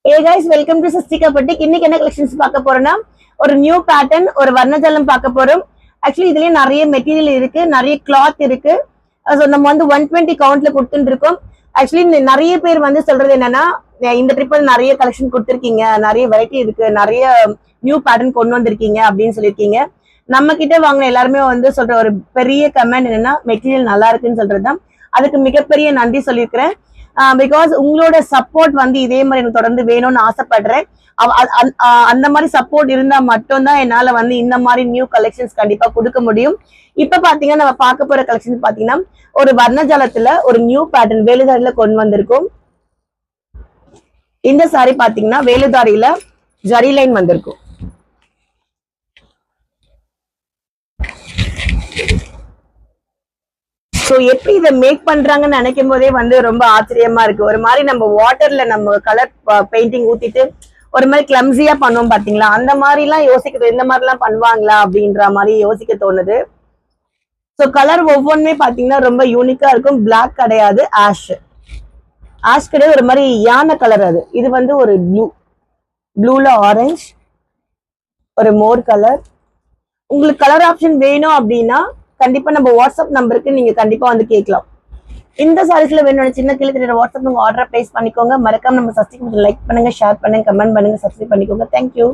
Hey guys, welcome to Sastika Boutique. இன்னைக்கு என்ன collections பார்க்க போறோம்னா ஒரு நியூ பேட்டர்ன் ஒரு வர்ணஜாலம் பார்க்க போறோம். ஆக்சுவலி இதுலயே நிறைய மெட்டீரியல் இருக்கு, நிறைய கிளாத் இருக்கு. ஸோ நம்ம வந்து 120 கவுண்ட்ல கொடுத்துட்டு இருக்கோம். ஆக்சுவலி நிறைய பேர் வந்து சொல்றது என்னன்னா இந்த ட்ரிப் நிறைய கலெக்ஷன் கொடுத்துருக்கீங்க, நிறைய வெரைட்டி இருக்கு, நிறைய நியூ பேட்டர்ன் கொண்டு வந்திருக்கீங்க அப்படின்னு சொல்லியிருக்கீங்க. நம்ம கிட்ட வாங்கின எல்லாருமே வந்து சொல்ற ஒரு பெரிய கமெண்ட் என்னன்னா மெட்டீரியல் நல்லா இருக்குன்னு சொல்றதுதான். அதுக்கு மிகப்பெரிய நன்றி சொல்லியிருக்கிறேன். பிகாஸ் உங்களோட சப்போர்ட் வந்து இதே மாதிரி எனக்கு தொடர்ந்து வேணும்னு ஆசைப்படுறேன். அந்த மாதிரி சப்போர்ட் இருந்தா மட்டும்தான் என்னால வந்து இந்த மாதிரி நியூ கலெக்ஷன்ஸ் கண்டிப்பா கொடுக்க முடியும். இப்ப பாத்தீங்கன்னா நம்ம பார்க்க போற கலெக்ஷன் பாத்தீங்கன்னா ஒரு வர்ணஜாலத்துல ஒரு நியூ பேட்டர்ன் வேலுதாரியில கொண்டு வந்திருக்கும். இந்த சாரி பாத்தீங்கன்னா வேலுதாரியில ஜரி லைன் வந்திருக்கும். ஸோ எப்படி இதை மேக் பண்றாங்கன்னு நினைக்கும் போதே வந்து ரொம்ப ஆச்சரியமா இருக்கு. ஒரு மாதிரி நம்ம வாட்டர்ல நம்ம கலர் பெயிண்டிங் ஊத்திட்டு ஒரு மாதிரி கிளம்ஸியா பண்ணுவோம் பாத்தீங்களா, அந்த மாதிரி எல்லாம் யோசிக்கிறது, இந்த மாதிரி எல்லாம் பண்ணுவாங்களா அப்படின்ற மாதிரி யோசிக்க தோணுது. ஸோ கலர் ஒவ்வொன்றுமே பாத்தீங்கன்னா ரொம்ப யூனிக்கா இருக்கும். பிளாக் கிடையாது, ஆஷ் கிடையாது, ஒரு மாதிரி யானை கலர். அது இது வந்து ஒரு ப்ளூல ஆரஞ்சு, ஒரு மோர் கலர். உங்களுக்கு கலர் ஆப்ஷன் வேணும் அப்படின்னா கண்டிப்பா நம்ம வாட்ஸ்அப் நம்பருக்கு நீங்க கண்டிப்பா வந்து கேட்கலாம். இந்த சாரீஸ்ல வேணும் சின்ன கீழே தெரியுற வாட்ஸ்அப் உங்க ஆர்டர் பிளேஸ் பண்ணிக்கோங்க. மறக்காம நம்ம சப்ஸ்கிரைப் லைக் பண்ணுங்க, ஷேர் பண்ணுங்க, கமெண்ட் பண்ணுங்க, சப்ஸ்கிரைப் பண்ணிக்கோங்க. தேங்க்யூ.